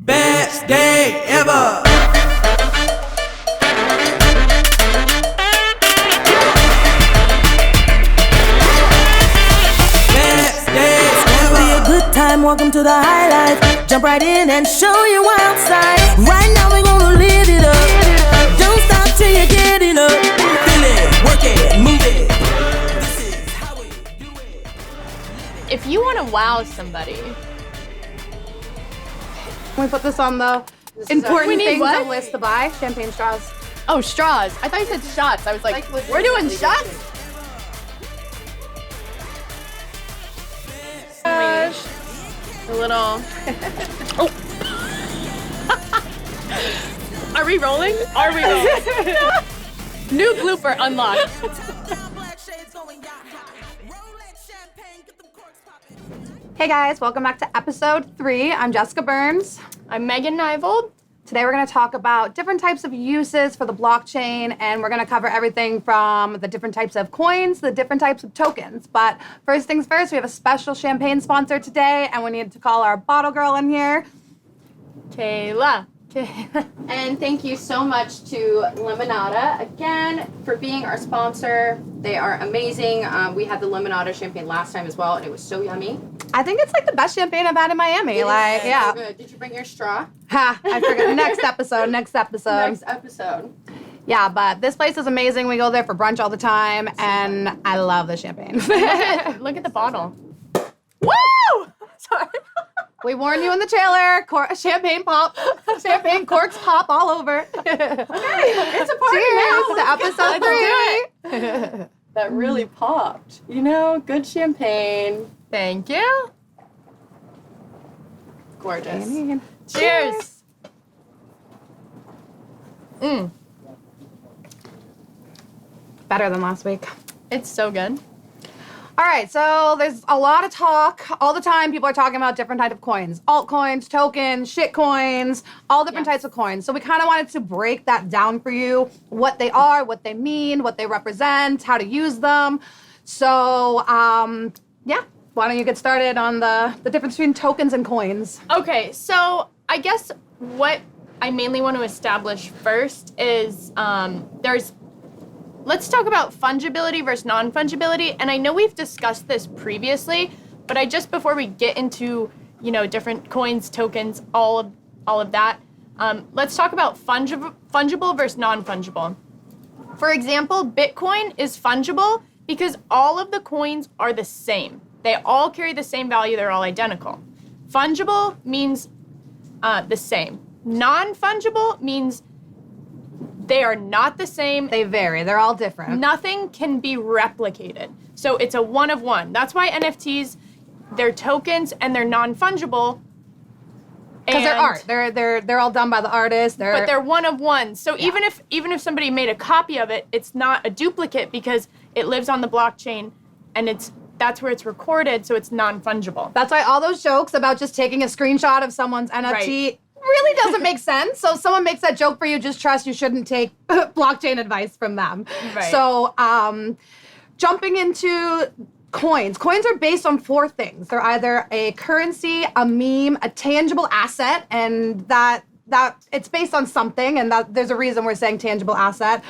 Best day ever. Best day ever. Be a good time, welcome to the highlight. Jump right in and show you outside. Right now we're gonna live it up. Don't stop till you get it up. Feel it, work it, move it. This is how we do it. If you want to wow somebody, Can we put this on the important We need things what? on the list to buy? Champagne straws. oh, straws. I thought you said shots. I was like, we're doing shots? Gosh. A little. Oh. Are we rolling? Are we rolling? New blooper unlocked. Hey guys, welcome back to episode 3. I'm Jessica Burns. I'm Megan Nyvold. Today we're going to talk about different types of uses for the blockchain, and we're going to cover everything from the different types of coins, the different types of tokens. But first things first, we have a special champagne sponsor today, and we need to call our bottle girl in here. Kayla. And thank you so much to Limonada again for being our sponsor. They are amazing. We had the Limonada champagne last time as well, and it was so yummy. I think it's like the best champagne I've had in Miami. Yeah. So good. Did you bring your straw? Ha! I forgot. Next episode. Next episode. Yeah, but this place is amazing. We go there for brunch all the time, and I love the champagne. Look at the bottle. Woo! Sorry. We warned you in the trailer. Champagne corks pop all over. It's a party Cheers now. to episode 3. That really popped. You know, good champagne. Thank you. Gorgeous. Cheers. Mm, Better than last week. it's so good. All right, so there's a lot of talk all the time. People are talking about different types of coins, altcoins, tokens, shit coins, all different types of coins. So we kind of wanted to break that down for you, what they are, what they mean, what they represent, how to use them. So, yeah, why don't you get started on the difference between tokens and coins? Okay, so I guess what I mainly want to establish first is let's talk about fungibility versus non-fungibility. And I know we've discussed this previously, but before we get into, different coins, tokens, all of that, let's talk about fungible versus non-fungible. For example, Bitcoin is fungible because all of the coins are the same. They all carry the same value. They're all identical. Fungible means the same. Non-fungible means they are not the same. They vary. They're all different. Nothing can be replicated. So it's a one of one. That's why NFTs, they're tokens and they're non-fungible. Because they're art. They're all done by the artist. But they're one of one. So even if somebody made a copy of it, it's not a duplicate because it lives on the blockchain and that's where it's recorded, so it's non-fungible. That's why all those jokes about just taking a screenshot of someone's NFT really doesn't make sense. So if someone makes that joke for you, just trust you shouldn't take blockchain advice from them. Right. So jumping into coins. Coins are based on 4 things. They're either a currency, a meme, a tangible asset, and that it's based on something, and that there's a reason we're saying tangible asset,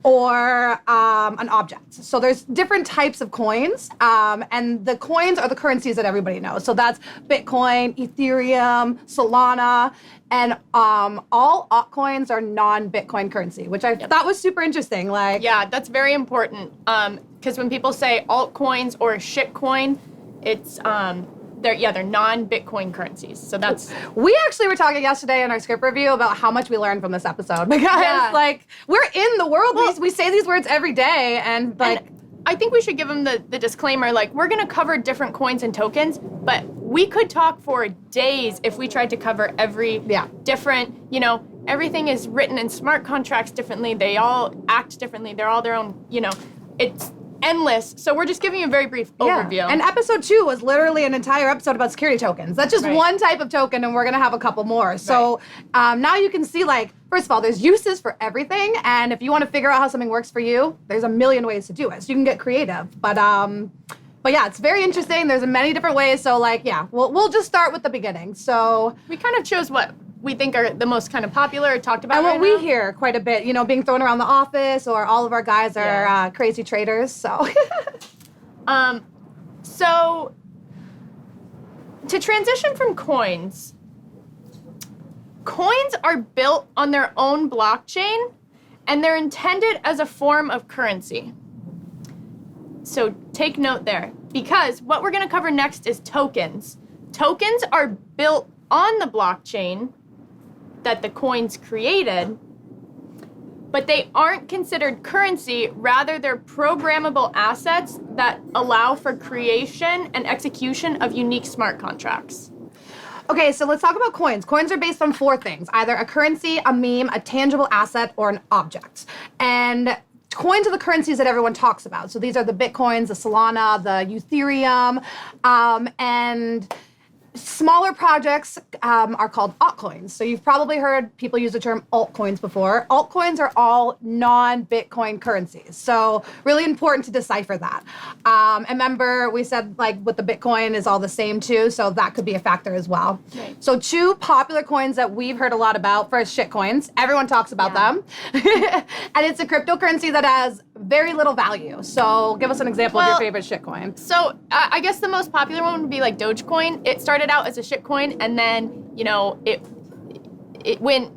or an object. So there's different types of coins, and the coins are the currencies that everybody knows. So that's Bitcoin, Ethereum, Solana, and all altcoins are non-Bitcoin currency, which I thought was super interesting. Yeah, that's very important. Because when people say altcoins or shitcoin, it's they're non-Bitcoin currencies. So that's we actually were talking yesterday in our script review about how much we learned from this episode because we're in the world. We say these words every day, and I think we should give them the disclaimer, we're going to cover different coins and tokens, but we could talk for days if we tried to cover every different, everything is written in smart contracts differently. They all act differently. They're all their own, it's endless. So we're just giving you a very brief overview. And episode 2 was literally an entire episode about security tokens. That's just one type of token, and we're going to have a couple more. So now you can see, first of all, there's uses for everything, and if you want to figure out how something works for you, there's a million ways to do it. So you can get creative. But yeah, it's very interesting. There's many different ways. So we'll just start with the beginning. So we kind of chose we think are the most kind of popular or talked about And what right we now. hear quite a bit, being thrown around the office, or all of our guys are crazy traders. So, So to transition from coins are built on their own blockchain, and they're intended as a form of currency. So take note there, because what we're going to cover next is tokens. Tokens are built on the blockchain that the coins created, but they aren't considered currency. Rather, they're programmable assets that allow for creation and execution of unique smart contracts. okay, so let's talk about coins. Coins are based on 4 things: either a currency, a meme, a tangible asset, or an object. And coins are the currencies that everyone talks about. So these are the Bitcoins, the Solana, the Ethereum, and smaller projects are called altcoins. So you've probably heard people use the term altcoins before. Altcoins are all non-Bitcoin currencies. So really important to decipher that. And remember, we said like with the Bitcoin is all the same too. So that could be a factor as well. Right. So 2 popular coins that we've heard a lot about. First, shitcoins. Everyone talks about them. And it's a cryptocurrency that has very little value. So give us an example of your Well, favorite shitcoin. So I guess the most popular one would be like Dogecoin. It started out as a shitcoin, and then it went,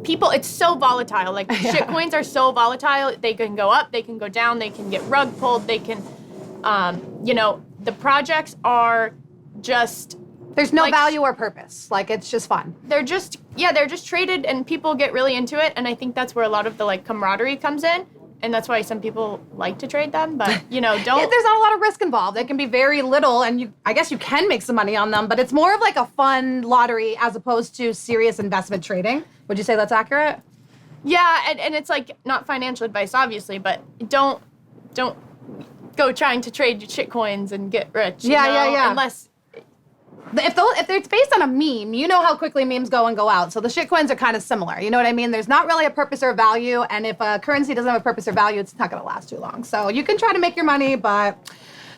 people, it's so volatile. Like shitcoins are so volatile. They can go up, they can go down, they can get rug pulled, they can, the projects are just, There's no like, value or purpose. Like, it's just fun. they're just traded, and people get really into it. And I think that's where a lot of the like camaraderie comes in. And that's why some people like to trade them, but don't. Yeah, there's not a lot of risk involved. It can be very little, and I guess you can make some money on them, but it's more of like a fun lottery as opposed to serious investment trading. Would you say that's accurate? Yeah, and it's like not financial advice, obviously, but don't go trying to trade shitcoins and get rich. Yeah. Unless If it's based on a meme, you know how quickly memes go and go out. So the shitcoins are kind of similar. You know what I mean? There's not really a purpose or value, and if a currency doesn't have a purpose or value, it's not going to last too long. So you can try to make your money, but...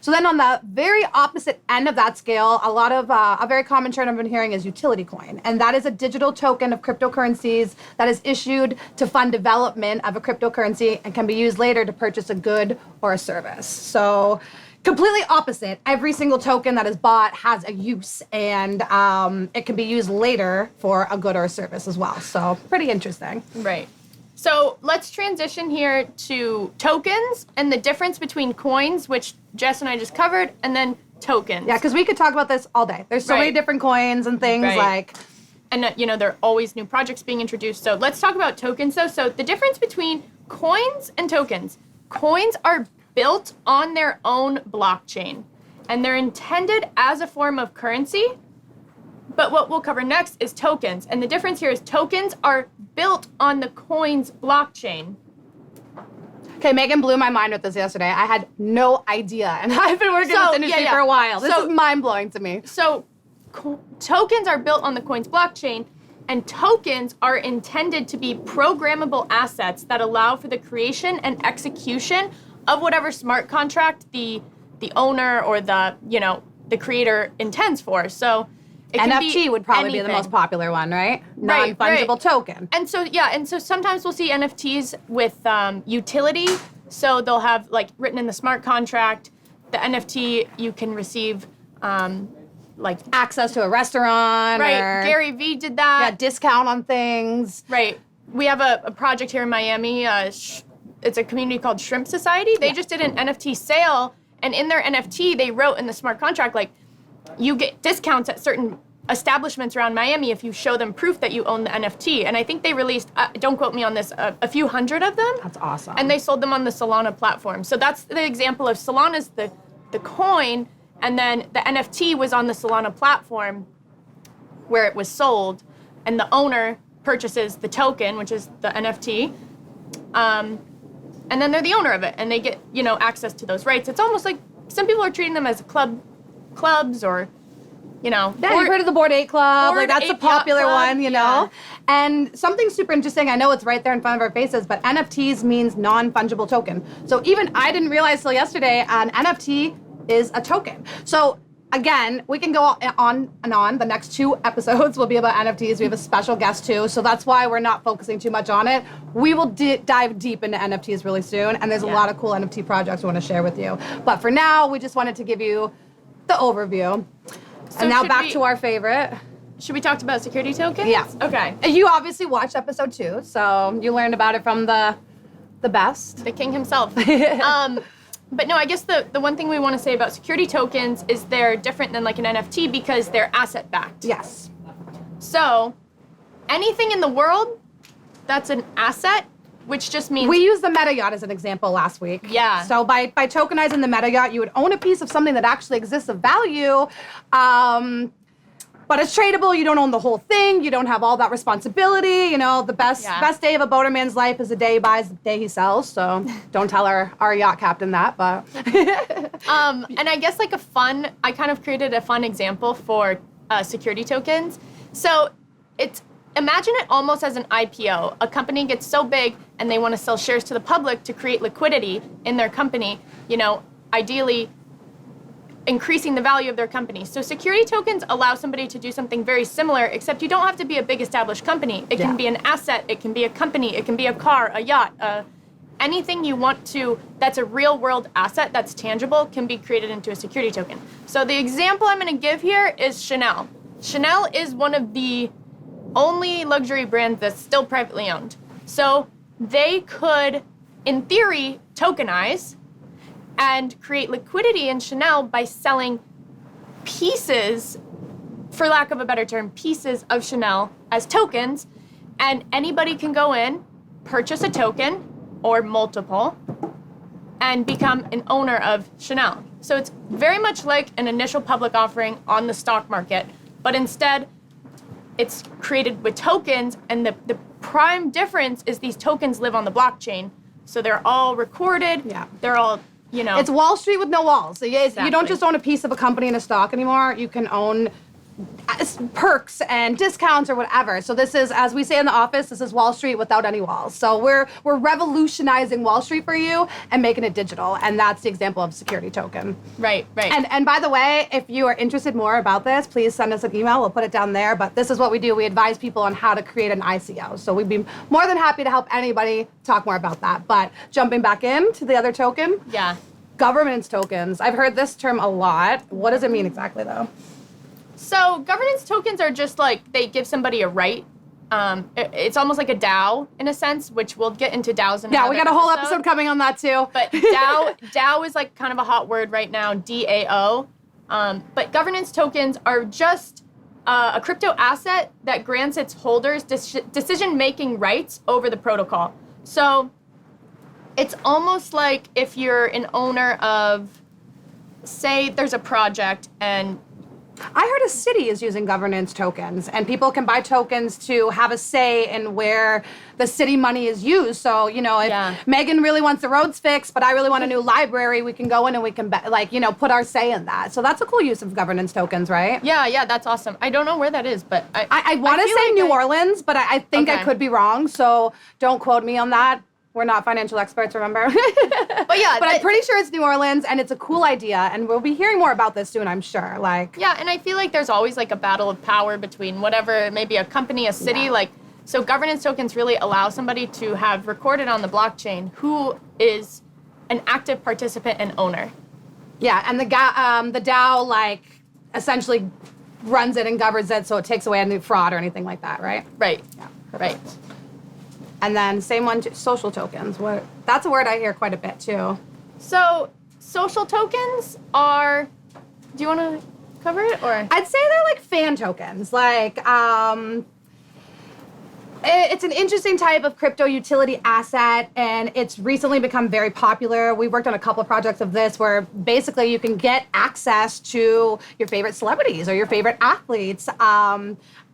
So then on the very opposite end of that scale, a very common term I've been hearing is utility coin. And that is a digital token of cryptocurrencies that is issued to fund development of a cryptocurrency and can be used later to purchase a good or a service. So completely opposite. Every single token that is bought has a use, and it can be used later for a good or a service as well. So pretty interesting. right. So let's transition here to tokens and the difference between coins, which Jess and I just covered, and then tokens. Yeah, because we could talk about this all day. There's so many Right. different coins and things Right. like... And there are always new projects being introduced. So let's talk about tokens, though. So the difference between coins and tokens. Coins are built on their own blockchain, and they're intended as a form of currency. But what we'll cover next is tokens. And the difference here is tokens are built on the coin's blockchain. Okay, Megan blew my mind with this yesterday. I had no idea, and I've been working in this industry for a while. This is mind-blowing to me. So tokens are built on the coin's blockchain, and tokens are intended to be programmable assets that allow for the creation and execution of whatever smart contract the owner or the creator intends for. So it can NFT be would probably be the anything. most popular one, right? Right, Non-fungible right. token. And so sometimes we'll see NFTs with utility. So they'll have like written in the smart contract, the NFT you can receive like Access to a restaurant. right. Or, Gary Vee did that. yeah, discount on things. Right. We have a project here in Miami. It's a community called Shrimp Society. They just did an NFT sale, and in their NFT, they wrote in the smart contract, like, you get discounts at certain establishments around Miami if you show them proof that you own the NFT. And I think they released, don't quote me on this, a few hundred of them. That's awesome. And they sold them on the Solana platform. So that's the example of Solana's the coin, and then the NFT was on the Solana platform where it was sold, and the owner purchases the token, which is the NFT, and then they're the owner of it, and they get access to those rights. It's almost like some people are treating them as clubs or Yeah, you've heard of the Bored Ape Club. Bored Like, that's a Ape Yacht popular Club, one, you know? And something super interesting, I know it's right there in front of our faces, but NFTs means non-fungible token. So even I didn't realize till yesterday an NFT is a token. So again, we can go on and on. The next 2 episodes will be about NFTs. We have a special guest too, so that's why we're not focusing too much on it. We will dive deep into NFTs really soon, and there's a lot of cool NFT projects we want to share with you. But for now, we just wanted to give you the overview. So and now back to our favorite. Should we talk about security tokens? Yeah. Okay. You obviously watched episode 2, so you learned about it from the best. The king himself. But no, I guess the one thing we want to say about security tokens is they're different than like an NFT because they're asset backed. Yes. So anything in the world that's an asset, which just means We used the meta yacht as an example last week. Yeah. So by tokenizing the meta yacht, you would own a piece of something that actually exists of value, but it's tradable. You don't own the whole thing. You don't have all that responsibility. You know, the best day of a boaterman's life is the day he buys, the day he sells. So don't tell our yacht captain that. But and I guess like I kind of created a fun example for security tokens. So imagine it almost as an IPO. A company gets so big and they want to sell shares to the public to create liquidity in their company, you know, ideally increasing the value of their company. So security tokens allow somebody to do something very similar, except you don't have to be a big established company. It can be an asset, it can be a company, it can be a car, a yacht, anything you want to, that's a real world asset that's tangible can be created into a security token. So the example I'm gonna give here is Chanel. Chanel is one of the only luxury brands that's still privately owned. So they could, in theory, tokenize and create liquidity in Chanel by selling pieces, for lack of a better term, pieces of Chanel as tokens, and anybody can go in, purchase a token or multiple, and become an owner of Chanel. So it's very much like an initial public offering on the stock market, but instead it's created with tokens, and the prime difference is these tokens live on the blockchain. So they're all recorded, they're all, you know. it's Wall Street with no walls. So you Exactly. don't just own a piece of a company and a stock anymore. You can own perks and discounts or whatever. So this is, as we say in the office, this is Wall Street without any walls. So we're revolutionizing Wall Street for you and making it digital, and that's the example of security token. Right. And by the way, if you are interested more about this, please send us an email. We'll put it down there. But this is what we do. We advise people on how to create an ICO. So we'd be more than happy to help anybody talk more about that. But jumping back into the other token, governance tokens. I've heard this term a lot. What does it mean exactly, though? So governance tokens are just like, they give somebody a right. It's almost like a DAO in a sense, which we'll get into DAOs in another we got a whole episode coming on that too. But DAO is like kind of a hot word right now, DAO. But governance tokens are just a crypto asset that grants its holders decision-making rights over the protocol. So it's almost like if you're an owner of, say there's a project, and I heard a city is using governance tokens, and people can buy tokens to have a say in where the city money is used. So, you know, if Megan really wants the roads fixed, but I really want a new library, we can go in and we can, put our say in that. So that's a cool use of governance tokens, right? Yeah, that's awesome. I don't know where that is, but I want to say New Orleans, but I think I could be wrong. So don't quote me on that. We're not financial experts, remember? But yeah. But I'm pretty sure it's New Orleans, and it's a cool idea, and we'll be hearing more about this soon, I'm sure. Yeah, and I feel like there's always like a battle of power between whatever, maybe a company, a city, so governance tokens really allow somebody to have recorded on the blockchain who is an active participant and owner. Yeah, and the DAO, essentially runs it and governs it, so it takes away any fraud or anything like that, right? Right. Yeah. Right. And then same one, social tokens. That's a word I hear quite a bit too. So social tokens are, do you want to cover it, or? I'd say they're like fan tokens. It's an interesting type of crypto utility asset, and it's recently become very popular. We worked on a couple of projects of this where basically you can get access to your favorite celebrities or your favorite athletes.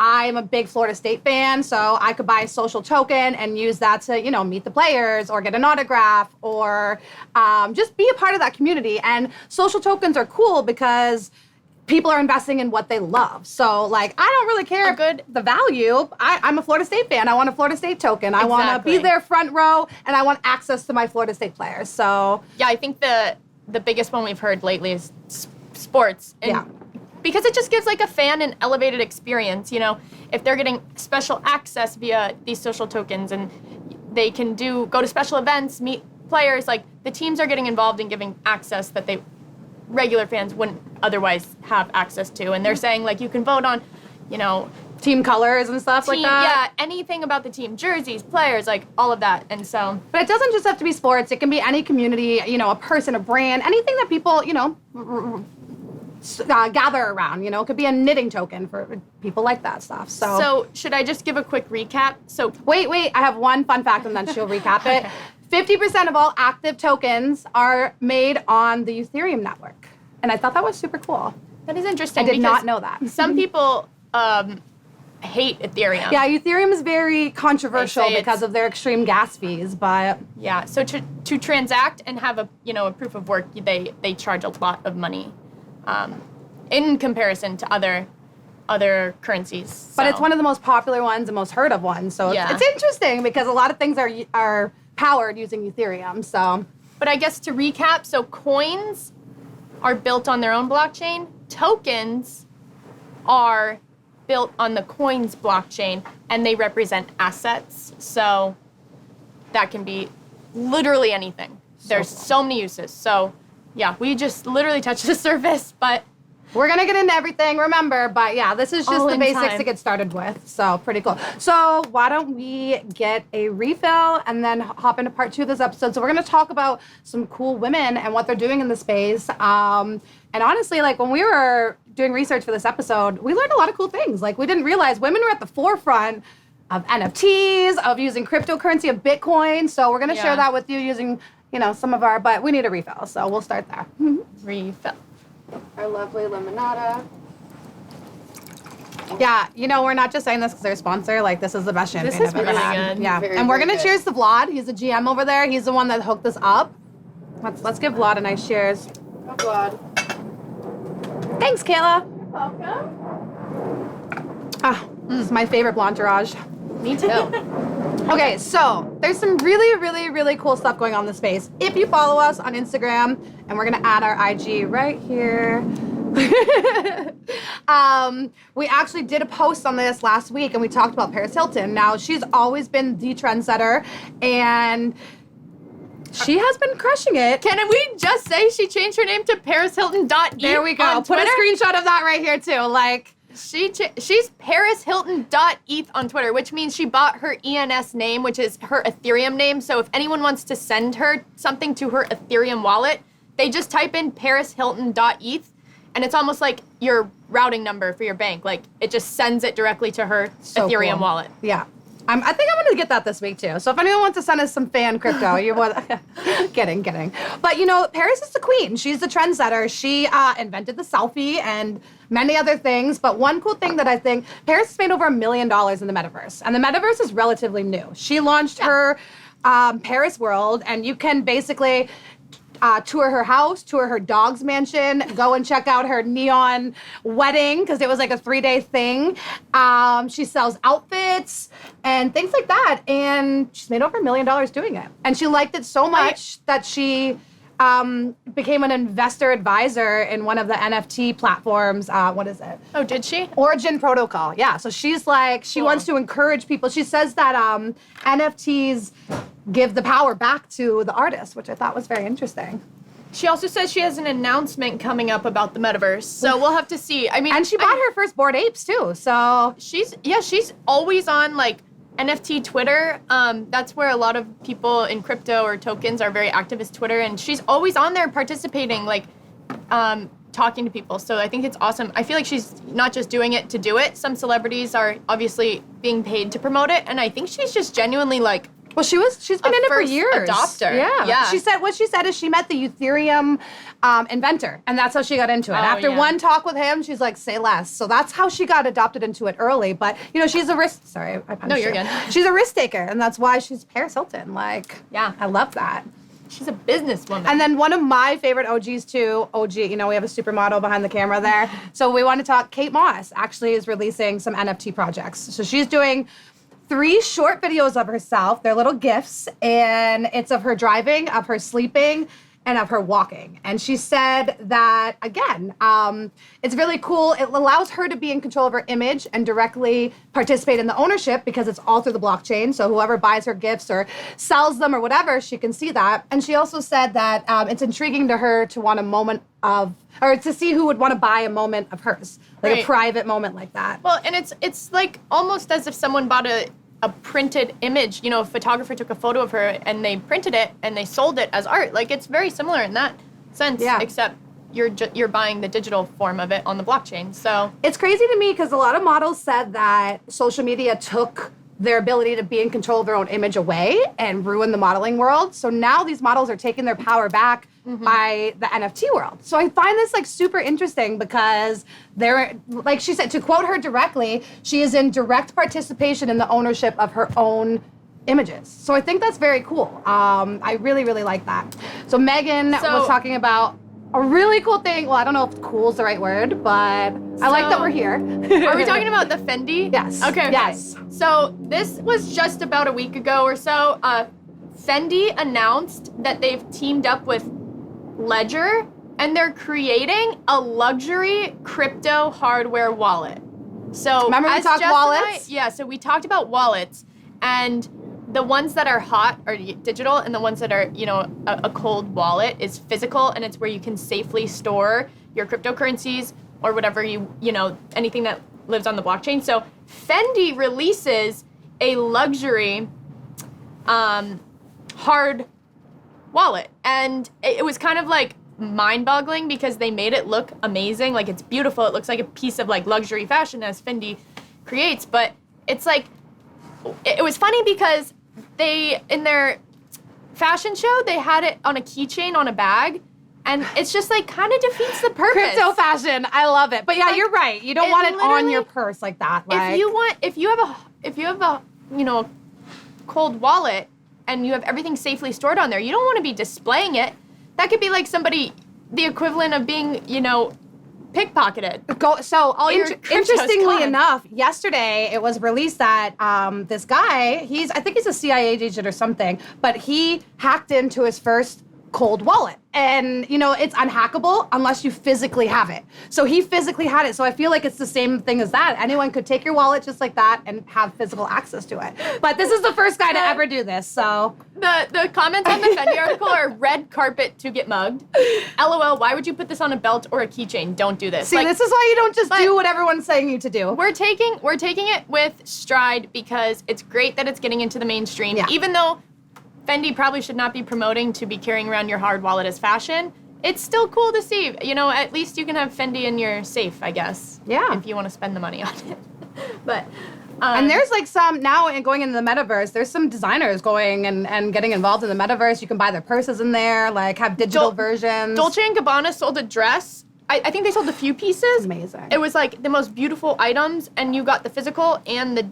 I'm a big Florida State fan, so I could buy a social token and use that to, meet the players or get an autograph or just be a part of that community. And social tokens are cool because people are investing in what they love. So, I don't really care the value. I'm a Florida State fan. I want a Florida State token. I want to be there front row, and I want access to my Florida State players. So, yeah, I think the biggest one we've heard lately is sports. And because it just gives like a fan an elevated experience. You know, if they're getting special access via these social tokens and they can go to special events, meet players, like the teams are getting involved in giving access that regular fans wouldn't otherwise have access to. And they're saying like you can vote on, you know, team colors and stuff like that. Yeah, anything about the team, jerseys, players, like all of that. And so, but it doesn't just have to be sports. It can be any community, you know, a person, a brand, anything that people, you know, gather around. You know, it could be a knitting token for people like that stuff. So should I just give a quick recap? So wait, I have one fun fact and then she'll recap it. 50% of all active tokens are made on the Ethereum network. And I thought that was super cool. That is interesting. I did not know that. Some people hate Ethereum. Yeah, Ethereum is very controversial because of their extreme gas fees, but yeah. So to transact and have a proof of work, they charge a lot of money, in comparison to other currencies. So. But it's one of the most popular ones and most heard of ones. So it's interesting because a lot of things are powered using Ethereum. So, but I guess to recap, so coins are built on their own blockchain. Tokens are built on the coins blockchain, and they represent assets. So that can be literally anything. There's so many uses. So yeah, we just literally touched the surface, but we're gonna get into everything, remember, but yeah, this is just the basics to get started with. So pretty cool. So why don't we get a refill and then hop into part 2 of this episode. So we're gonna talk about some cool women and what they're doing in the space. And honestly, like when we were doing research for this episode, we learned a lot of cool things. Like we didn't realize women were at the forefront of NFTs, of using cryptocurrency, of Bitcoin. So we're gonna share that with you using, some of but we need a refill. So we'll start there. Refill. Our lovely limonada. Yeah, we're not just saying this because they're a sponsor. Like, this is the best champagne I've ever really had. good. Yeah, Very, and we're very gonna good. cheers to Vlad. He's the GM over there. He's the one that hooked us up. Let's give Vlad a nice cheers. Oh God. Thanks, Kayla. Welcome. This is my favorite Blanchirage. Me too. Okay, so there's some really, really, really cool stuff going on in the space. If you follow us on Instagram, and we're gonna add our IG right here. We actually did a post on this last week, and we talked about Paris Hilton. Now, she's always been the trendsetter, and she has been crushing it. Can we just say she changed her name to ParisHilton.eth? There we go. On Put a Twitter? screenshot of that right here too. Like, She's ParisHilton.eth on Twitter, which means she bought her ENS name, which is her Ethereum name. So if anyone wants to send her something to her Ethereum wallet, they just type in ParisHilton.eth, and it's almost like your routing number for your bank. Like, it just sends it directly to her Ethereum cool. wallet. Yeah. I think I'm going to get that this week, too. So if anyone wants to send us some fan crypto, you're more kidding. But, Paris is the queen. She's the trendsetter. She invented the selfie and many other things. But one cool thing that I think, Paris has made over $1 million in the metaverse. And the metaverse is relatively new. She launched her Paris World, and you can basically tour her house, tour her dog's mansion, go and check out her neon wedding, because it was like a 3-day thing. She sells outfits and things like that. And she's made over $1 million doing it. And she liked it so much that she became an investor advisor in one of the NFT platforms. What is it? Oh, did she? Origin Protocol. Yeah. So she's like, she wants to encourage people. She says that NFTs give the power back to the artist, which I thought was very interesting. She also says she has an announcement coming up about the metaverse, so we'll have to see. I mean, And she bought her first Bored Apes too. So she's always on like NFT Twitter. That's where a lot of people in crypto or tokens are very active, is Twitter, and she's always on there participating, like talking to people. So I think it's awesome. I feel like she's not just doing it to do it. Some celebrities are obviously being paid to promote it, and I think she's just genuinely like, well, she's been in it for first years. adopter. Yeah. Yeah. What she said is she met the Ethereum inventor, and that's how she got into it. After one talk with him, she's like, say less. So that's how she got adopted into it early. But she's a risk. Sorry, I punched No, you're you. good. She's a risk taker, and that's why she's Paris Hilton. Like, Yeah. I love that. she's a businesswoman. And then one of my favorite OGs too, we have a supermodel behind the camera there. So we want to talk, Kate Moss actually is releasing some NFT projects. So she's doing 3 short videos of herself. They're little GIFs, and it's of her driving, of her sleeping, and of her walking. And she said that, again, it's really cool. It allows her to be in control of her image and directly participate in the ownership because it's all through the blockchain. So whoever buys her gifts or sells them or whatever, she can see that. And she also said that it's intriguing to her to want a moment of, or to see who would want to buy a moment of hers, like Right. a private moment like that. Well, and it's like almost as if someone bought a printed image. You know, a photographer took a photo of her and they printed it and they sold it as art. Like, it's very similar in that sense, Yeah. except you're buying the digital form of it on the blockchain. So It's crazy to me because a lot of models said that social media took their ability to be in control of their own image away and ruin the modeling world. So now these models are taking their power back by the NFT world. So I find this like super interesting because they're, like she said, to quote her directly, she is in direct participation in the ownership of her own images. So I think that's very cool. I really, really like that. So Megan was talking about a really cool thing. Well, I don't know if cool is the right word, but I like that we're here. Are we talking about the Fendi? Yes. Okay. Yes. So this was just about a week ago or so. Fendi announced that they've teamed up with Ledger and they're creating a luxury crypto hardware wallet. So Remember we as talked Jess wallets? And I, so we talked about wallets, and the ones that are hot are digital, and the ones that are, you know, a cold wallet is physical, and it's where you can safely store your cryptocurrencies or whatever you know, anything that lives on the blockchain. So Fendi releases a luxury hard wallet, and it was kind of like mind-boggling because they made it look amazing. Like, it's beautiful. It looks like a piece of like luxury fashion as Fendi creates, but it's like, it was funny because they, in their fashion show, they had it on a keychain on a bag, and it's just like kind of defeats the purpose. Crypto fashion, I love it. But yeah, Like, you're right. You don't it want it on literally- your purse like that. Like, If you have a you know, cold wallet and you have everything safely stored on there, you don't want to be displaying it. That could be like somebody, the equivalent of being, you know, pickpocketed. So your crypto's interestingly gone. enough, yesterday it was released that this guy, I think he's a CIA agent or something, but he hacked into his first cold wallet. And, you know, it's unhackable unless you physically have it. So he physically had it. So I feel like it's the same thing as that. Anyone could take your wallet just like that and have physical access to it. But this is the first guy to ever do this, so. The comments on the Fendi article are red carpet to get mugged. LOL, why would you put this on a belt or a keychain? Don't do this. See, this is why you don't just do what everyone's saying you to do. We're taking it with stride because it's great that it's getting into the mainstream. Yeah. Even though Fendi probably should not be promoting to be carrying around your hard wallet as fashion, it's still cool to see. You know, at least you can have Fendi in your safe, I guess. Yeah. If you want to spend the money on it. But And there's like some, now going into the metaverse, there's some designers going and getting involved in the metaverse. You can buy their purses in there, like have digital versions. Dolce & Gabbana sold a dress. I think they sold a few pieces. Amazing. It was like the most beautiful items, and you got the physical and the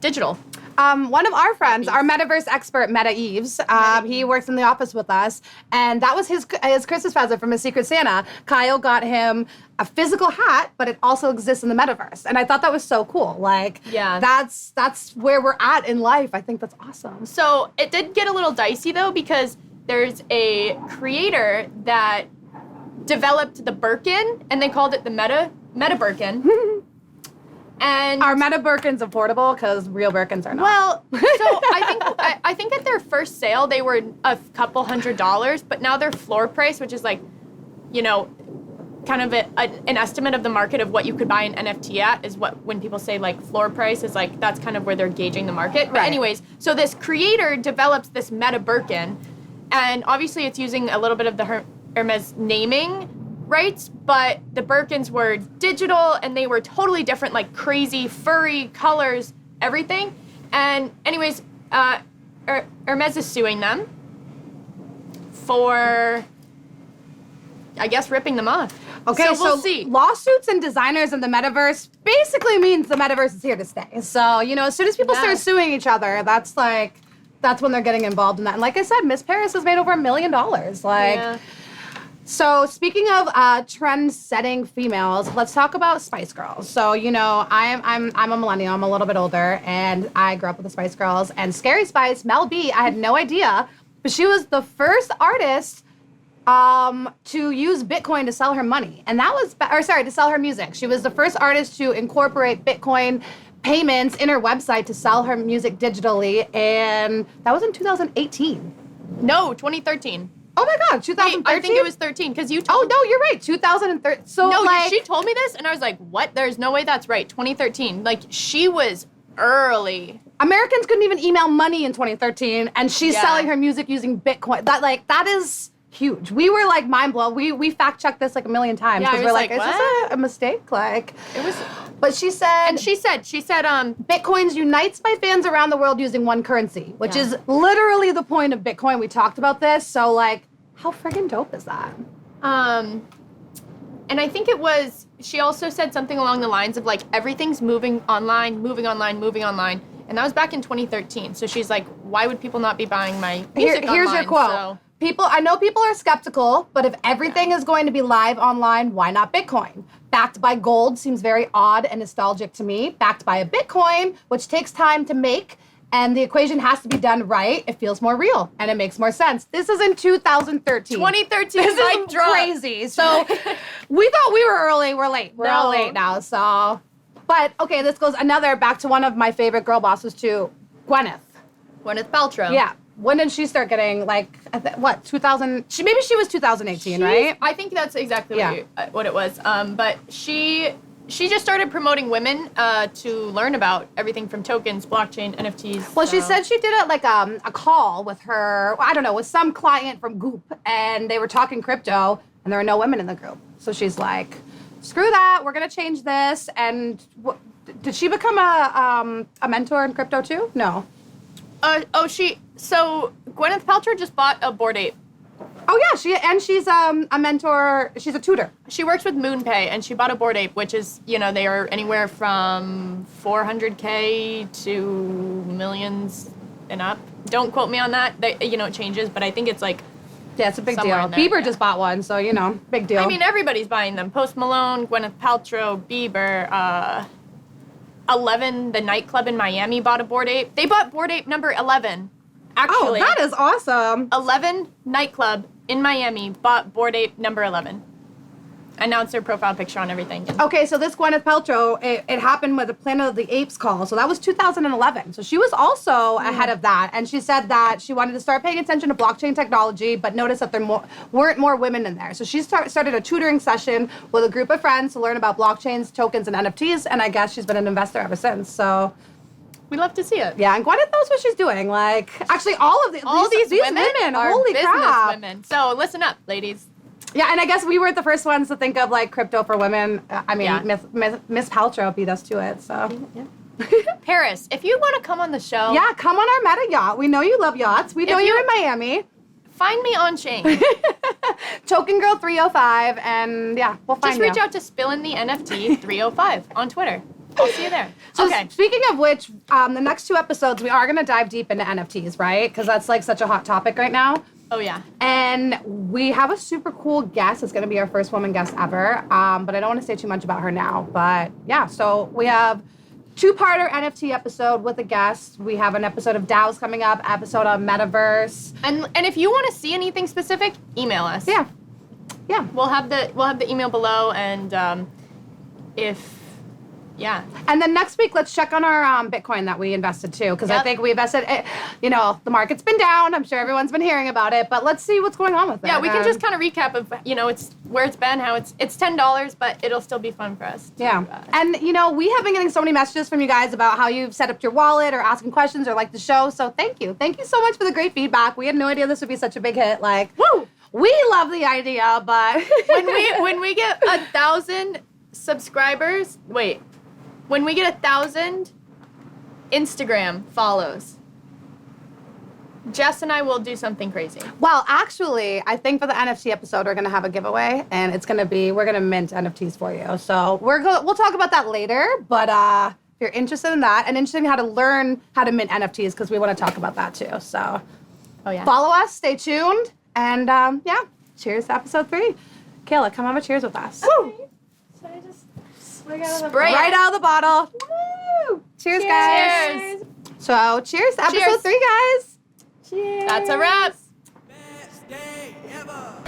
digital. One of our friends, our metaverse expert, Meta Eves, he works in the office with us, and that was his Christmas present from his Secret Santa. Kyle got him a physical hat, but it also exists in the metaverse, and I thought that was so cool. Like, Yeah. that's where we're at in life. I think that's awesome. So it did get a little dicey though, because there's a creator that developed the Birkin, and they called it the Meta Birkin. And Are Meta Birkins affordable? Because real Birkins are not. well, so I think at their first sale they were a couple $100s, but now their floor price, which is like, you know, kind of an estimate of the market of what you could buy an NFT at, is what, when people say like floor price, is like that's kind of where they're gauging the market. But Right. anyways, so this creator develops this Meta Birkin, and obviously it's using a little bit of the Hermes naming rights, but the Birkins were digital and they were totally different, like crazy furry colors, everything. And anyways, Hermes is suing them for, I guess, ripping them off. Okay, so we'll see. Lawsuits and designers in the metaverse basically means the metaverse is here to stay. So, you know, as soon as people Yeah. start suing each other, that's when they're getting involved in that. And like I said, Miss Paris has made over $1 million. Like, Yeah. so speaking of trend-setting females, let's talk about Spice Girls. So, you know, I'm a millennial. I'm a little bit older, and I grew up with the Spice Girls. And Scary Spice, Mel B, I had no idea, but she was the first artist to use Bitcoin to sell her money. And that was, to sell her music. She was the first artist to incorporate Bitcoin payments in her website to sell her music digitally. And that was in 2018. No, 2013. Oh my God, 2013? I think it was 13 because you told Oh, no, you're right, 2013. So, no, like, she told me this and I was like, what? There's no way that's right. 2013. Like, she was early. Americans couldn't even email money in 2013, and she's Yeah. selling her music using Bitcoin. That is huge. We were like mind blown. We fact checked this like a million times Yeah, I because was we're like, like, is what? this a mistake? Like, It was, but she said, and she said, Bitcoins unites my fans around the world using one currency, which Yeah. is literally the point of Bitcoin. We talked about this, so like, how friggin' dope is that? and I think it was, she also said something along the lines of like, everything's moving online, moving online, moving online. And that was back in 2013. So she's like, why would people not be buying my music online? Here's your quote. So, I know people are skeptical, but if everything is going to be live online, why not Bitcoin? Backed by gold seems very odd and nostalgic to me. Backed by a Bitcoin, which takes time to make, and the equation has to be done right, it feels more real and it makes more sense. This is in 2013. 2013, This mic is drop. crazy. So we thought we were early. We're late. We're all No. late now. So, but okay, this goes back to one of my favorite girl bosses too, Gwyneth. Gwyneth Paltrow. Yeah. When did she start getting like what 2000? She was 2018, right? I think that's exactly Yeah. what it was. But she just started promoting women to learn about everything from tokens, blockchain, NFTs. Well, she so- said she did a call with her, I don't know, with some client from Goop, and they were talking crypto, and there were no women in the group. So she's like, screw that, we're gonna change this. And did she become a mentor in crypto too? No. So Gwyneth Paltrow just bought a Bored Ape. Oh yeah, she's a mentor. She's a tutor. She works with MoonPay, and she bought a Bored Ape, which is, they are anywhere from 400K to millions and up. Don't quote me on that. It changes, but I think it's like, Yeah, it's a big Somewhere deal. in there, Bieber yeah. just bought one, so big deal. I mean, everybody's buying them. Post Malone, Gwyneth Paltrow, Bieber, 11, the nightclub in Miami bought a Bored Ape. They bought Bored Ape number 11. Actually, that is awesome. 11 nightclub in Miami bought Bored Ape number 11. Announced their profile picture on everything. Okay, so this Gwyneth Paltrow, it happened with the Planet of the Apes call. So that was 2011. So she was also ahead of that. And she said that she wanted to start paying attention to blockchain technology, but noticed that there weren't more women in there. So she started a tutoring session with a group of friends to learn about blockchains, tokens, and NFTs. And I guess she's been an investor ever since. So We love to see it. yeah, and Gwyneth knows what she's doing. Like, actually, all these women are holy business crap. women. So listen up, ladies. Yeah, and I guess we weren't the first ones to think of like crypto for women. I mean, Yeah. Miss Paltrow beat us to it. So Paris, if you want to come on the show, yeah, come on our meta yacht. We know you love yachts. We know If you're you- in Miami. find me on Chain. Token Girl 305, and yeah, we'll find Just reach you. out to Spilling the NFTea 305 on Twitter. I'll see you there. So Okay. speaking of which, the next 2 episodes we are gonna dive deep into NFTs, right? Because that's like such a hot topic right now. Oh yeah. And we have a super cool guest. It's going to be our first woman guest ever. But I don't want to say too much about her now. But yeah, so we have 2-parter NFT episode with a guest. We have an episode of DAOs coming up, episode on Metaverse. And if you want to see anything specific, email us. Yeah. We'll have the email below, and yeah. And then next week, let's check on our Bitcoin that we invested too, because I Yep. think we invested. The market's been down. I'm sure everyone's been hearing about it, but let's see what's going on with it. Yeah, we can just kind of recap of it's where it's been, how it's $10, but it'll still be fun for us. Yeah. And, we have been getting so many messages from you guys about how you've set up your wallet or asking questions or like the show. So thank you. Thank you so much for the great feedback. We had no idea this would be such a big hit. Like, woo! We love the idea, but when we get 1,000 subscribers, when we get 1,000 Instagram follows, Jess and I will do something crazy. well, actually, I think for the NFT episode, we're going to have a giveaway, and it's going to be, we're going to mint NFTs for you. So we'll talk about that later, but if you're interested in that and interested in how to learn how to mint NFTs, because we want to talk about that too. So Oh yeah. follow us, stay tuned, and cheers to episode 3. Kayla, come have a cheers with us. Woo! Should I just swig out of the Spray it. Right out of the bottle. Woo! Cheers, guys. Cheers. So cheers to episode Cheers. 3, guys. Cheers. That's a wrap. Best day ever.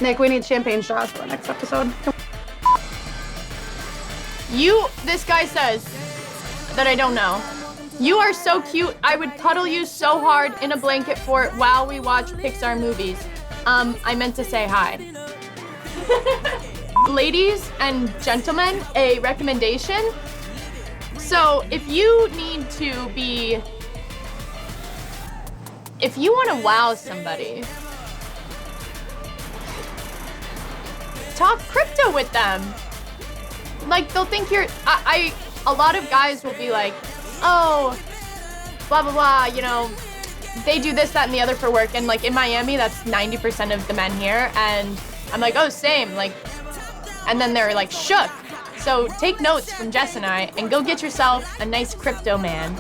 Nick, we need champagne straws for the next episode. This guy says that I don't know. You are so cute. I would cuddle you so hard in a blanket fort while we watch Pixar movies. I meant to say hi. Ladies and gentlemen, a recommendation. So if you want to wow somebody, talk crypto with them. Like, they'll think you're, a lot of guys will be like, oh, blah, blah, blah, you know, they do this, that, and the other for work. And like in Miami, that's 90% of the men here. And I'm like, oh, same, like, and then they're like shook. So take notes from Jess and I and go get yourself a nice crypto man.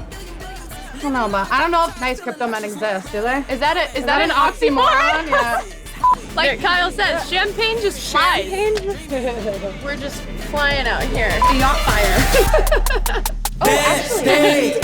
I don't know, but I don't know if nice crypto men exist, do they? Is that an oxymoron? Yeah. Like Kyle says, champagne just flies. We're just flying out here. Yacht fire. Stay